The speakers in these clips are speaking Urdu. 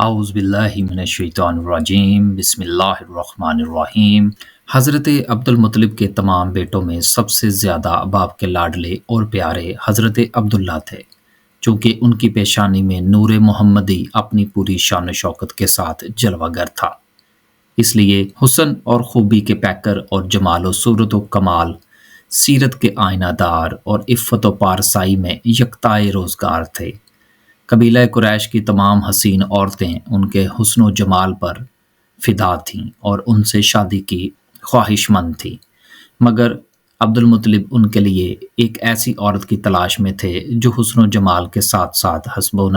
اعوذ باللہ من الشیطان الرجیم بسم اللہ الرحمن الرحیم۔ حضرت عبد المطلب کے تمام بیٹوں میں سب سے زیادہ باپ کے لاڈلے اور پیارے حضرت عبداللہ تھے، چونکہ ان کی پیشانی میں نور محمدی اپنی پوری شان و شوکت کے ساتھ جلوہ گر تھا، اس لیے حسن اور خوبی کے پیکر اور جمال و صورت و کمال، سیرت کے آئینہ دار اور عفت و پارسائی میں یکتائے روزگار تھے۔ قبیلہ قریش کی تمام حسین عورتیں ان کے حسن و جمال پر فدا تھیں اور ان سے شادی کی خواہش مند تھیں، مگر عبد المطلب ان کے لیے ایک ایسی عورت کی تلاش میں تھے جو حسن و جمال کے ساتھ ساتھ حسب و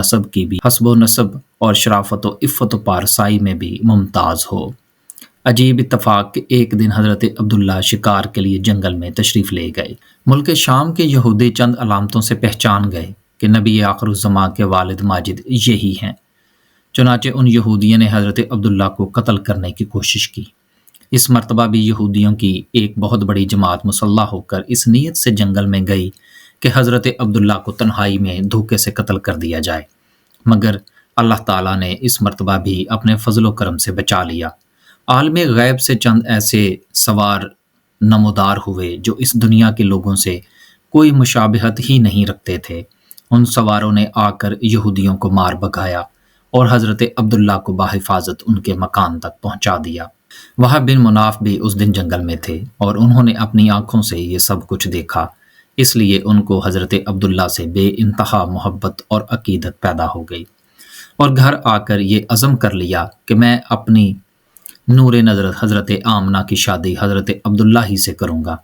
نسب اور شرافت و عفت و پارسائی میں بھی ممتاز ہو۔ عجیب اتفاق کہ ایک دن حضرت عبداللہ شکار کے لیے جنگل میں تشریف لے گئے۔ ملک شام کے یہودی چند علامتوں سے پہچان گئے کہ نبی آخر الزماں کے والد ماجد یہی ہیں، چنانچہ ان یہودیوں نے حضرت عبداللہ کو قتل کرنے کی کوشش کی۔ اس مرتبہ بھی یہودیوں کی ایک بہت بڑی جماعت مسلح ہو کر اس نیت سے جنگل میں گئی کہ حضرت عبداللہ کو تنہائی میں دھوکے سے قتل کر دیا جائے، مگر اللہ تعالیٰ نے اس مرتبہ بھی اپنے فضل و کرم سے بچا لیا۔ عالم غیب سے چند ایسے سوار نمودار ہوئے جو اس دنیا کے لوگوں سے کوئی مشابہت ہی نہیں رکھتے تھے۔ ان سواروں نے آ کر یہودیوں کو مار بھگایا اور حضرت عبداللہ کو بحفاظت ان کے مکان تک پہنچا دیا۔ وہب بن مناف بھی اس دن جنگل میں تھے اور انہوں نے اپنی آنکھوں سے یہ سب کچھ دیکھا، اس لیے ان کو حضرت عبداللہ سے بے انتہا محبت اور عقیدت پیدا ہو گئی، اور گھر آ کر یہ عزم کر لیا کہ میں اپنی نور نظر حضرت آمنہ کی شادی حضرت عبداللہ ہی سے کروں گا۔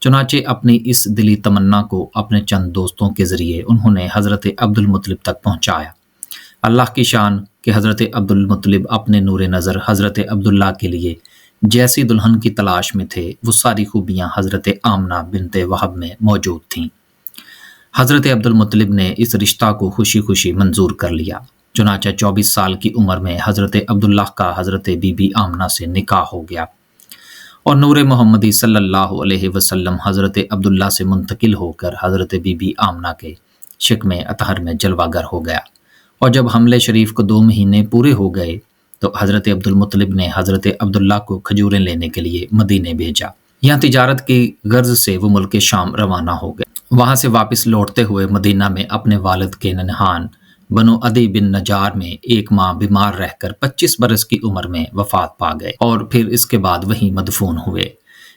چنانچہ اپنی اس دلی تمنا کو اپنے چند دوستوں کے ذریعے انہوں نے حضرت عبد المطلب تک پہنچایا۔ اللہ کی شان کہ حضرت عبد المطلب اپنے نور نظر حضرت عبداللہ کے لیے جیسی دلہن کی تلاش میں تھے، وہ ساری خوبیاں حضرت آمنہ بنت وہب میں موجود تھیں۔ حضرت عبد المطلب نے اس رشتہ کو خوشی خوشی منظور کر لیا، چنانچہ 24 سال کی عمر میں حضرت عبداللہ کا حضرت بی بی آمنہ سے نکاح ہو گیا، اور نور محمدی صلی اللہ علیہ وسلم حضرت عبداللہ سے منتقل ہو کر حضرت بی بی آمنہ کے شکم اطہر میں جلوہ گر ہو گیا۔ اور جب حملے شریف کو 2 مہینے پورے ہو گئے تو حضرت عبد المطلب نے حضرت عبداللہ کو کھجوریں لینے کے لیے مدینے بھیجا۔ یہاں تجارت کی غرض سے وہ ملک شام روانہ ہو گئے۔ وہاں سے واپس لوٹتے ہوئے مدینہ میں اپنے والد کے ننہان بنو عدی بن نجار میں 1 ماہ بیمار رہ کر 25 برس کی عمر میں وفات پا گئے، اور پھر اس کے بعد وہیں مدفون ہوئے۔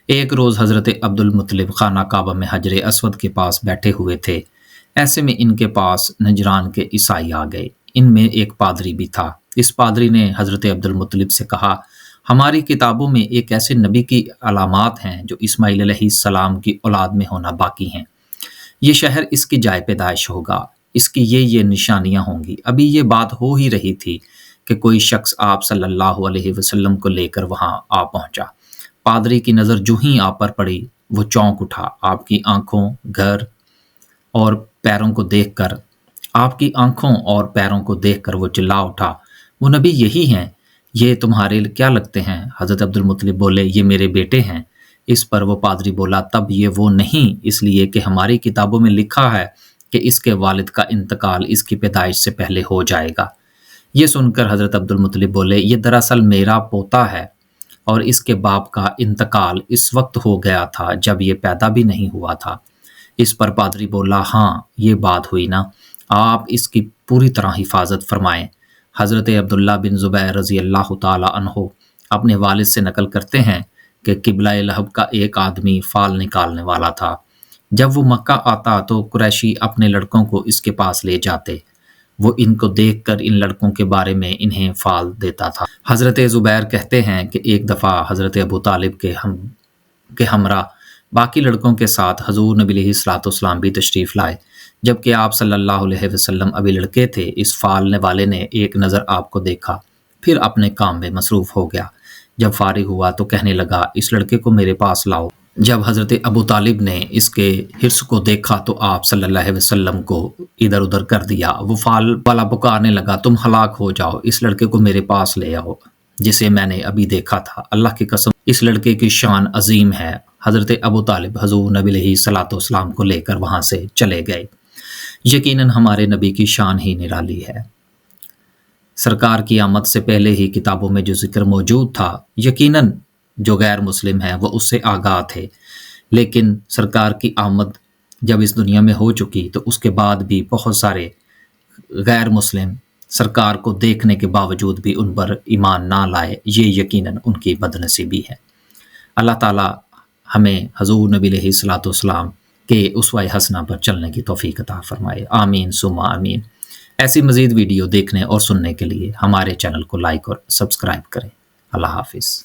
ایک روز حضرت عبد المطلب خانہ کعبہ میں حجر اسود کے پاس بیٹھے ہوئے تھے، ایسے میں ان کے پاس نجران کے عیسائی آ گئے۔ ان میں ایک پادری بھی تھا۔ اس پادری نے حضرت عبد المطلب سے کہا، ہماری کتابوں میں ایک ایسے نبی کی علامات ہیں جو اسماعیل علیہ السلام کی اولاد میں ہونا باقی ہیں۔ یہ شہر اس کی جائے پیدائش ہوگا، اس کی یہ نشانیاں ہوں گی۔ ابھی یہ بات ہو ہی رہی تھی کہ کوئی شخص آپ صلی اللہ علیہ وسلم کو لے کر وہاں آ پہنچا۔ پادری کی نظر جو ہی آپ پر پڑی وہ چونک اٹھا۔ آپ کی آنکھوں اور پیروں کو دیکھ کر وہ چلا اٹھا، وہ نبی یہی ہیں، یہ تمہارے کیا لگتے ہیں؟ حضرت عبد المطلب بولے، یہ میرے بیٹے ہیں۔ اس پر وہ پادری بولا، تب یہ وہ نہیں، اس لیے کہ ہماری کتابوں میں لکھا ہے کہ اس کے والد کا انتقال اس کی پیدائش سے پہلے ہو جائے گا۔ یہ سن کر حضرت عبد المطلب بولے، یہ دراصل میرا پوتا ہے، اور اس کے باپ کا انتقال اس وقت ہو گیا تھا جب یہ پیدا بھی نہیں ہوا تھا۔ اس پر پادری بولا، ہاں یہ بات ہوئی نا، آپ اس کی پوری طرح حفاظت فرمائیں۔ حضرت عبداللہ بن زبیر رضی اللہ تعالی عنہ اپنے والد سے نقل کرتے ہیں کہ قبلہ لہب کا ایک آدمی فال نکالنے والا تھا۔ جب وہ مکہ آتا تو قریشی اپنے لڑکوں کو اس کے پاس لے جاتے، وہ ان کو دیکھ کر ان لڑکوں کے بارے میں انہیں فال دیتا تھا۔ حضرت زبیر کہتے ہیں کہ ایک دفعہ حضرت ابو طالب کے ہمراہ باقی لڑکوں کے ساتھ حضور نبی علیہ الصلوۃ والسلام بھی تشریف لائے، جبکہ آپ صلی اللہ علیہ وسلم ابھی لڑکے تھے۔ اس فالنے والے نے ایک نظر آپ کو دیکھا، پھر اپنے کام میں مصروف ہو گیا۔ جب فارغ ہوا تو کہنے لگا، اس لڑکے کو میرے پاس لاؤ۔ جب حضرت ابو طالب نے اس کے حرص کو دیکھا تو آپ صلی اللہ علیہ وسلم کو ادھر ادھر کر دیا۔ وہ فال والا پکارنے لگا، تم ہلاک ہو جاؤ، اس لڑکے کو میرے پاس لے آؤ جسے میں نے ابھی دیکھا تھا۔ اللہ کی قسم اس لڑکے کی شان عظیم ہے۔ حضرت ابو طالب حضور نبی علیہ الصلوۃ والسلام کو لے کر وہاں سے چلے گئے۔ یقیناً ہمارے نبی کی شان ہی نرالی ہے۔ سرکار کی آمد سے پہلے ہی کتابوں میں جو ذکر موجود تھا، یقیناً جو غیر مسلم ہیں وہ اس سے آگاہ تھے، لیکن سرکار کی آمد جب اس دنیا میں ہو چکی تو اس کے بعد بھی بہت سارے غیر مسلم سرکار کو دیکھنے کے باوجود بھی ان پر ایمان نہ لائے، یہ یقیناً ان کی بدنصیبی ہے۔ اللہ تعالیٰ ہمیں حضور نبی علیہ الصلوۃ والسلام کے اسوہ حسنہ پر چلنے کی توفیق عطا فرمائے، آمین ثم آمین۔ ایسی مزید ویڈیو دیکھنے اور سننے کے لیے ہمارے چینل کو لائک اور سبسکرائب کریں۔ اللہ حافظ۔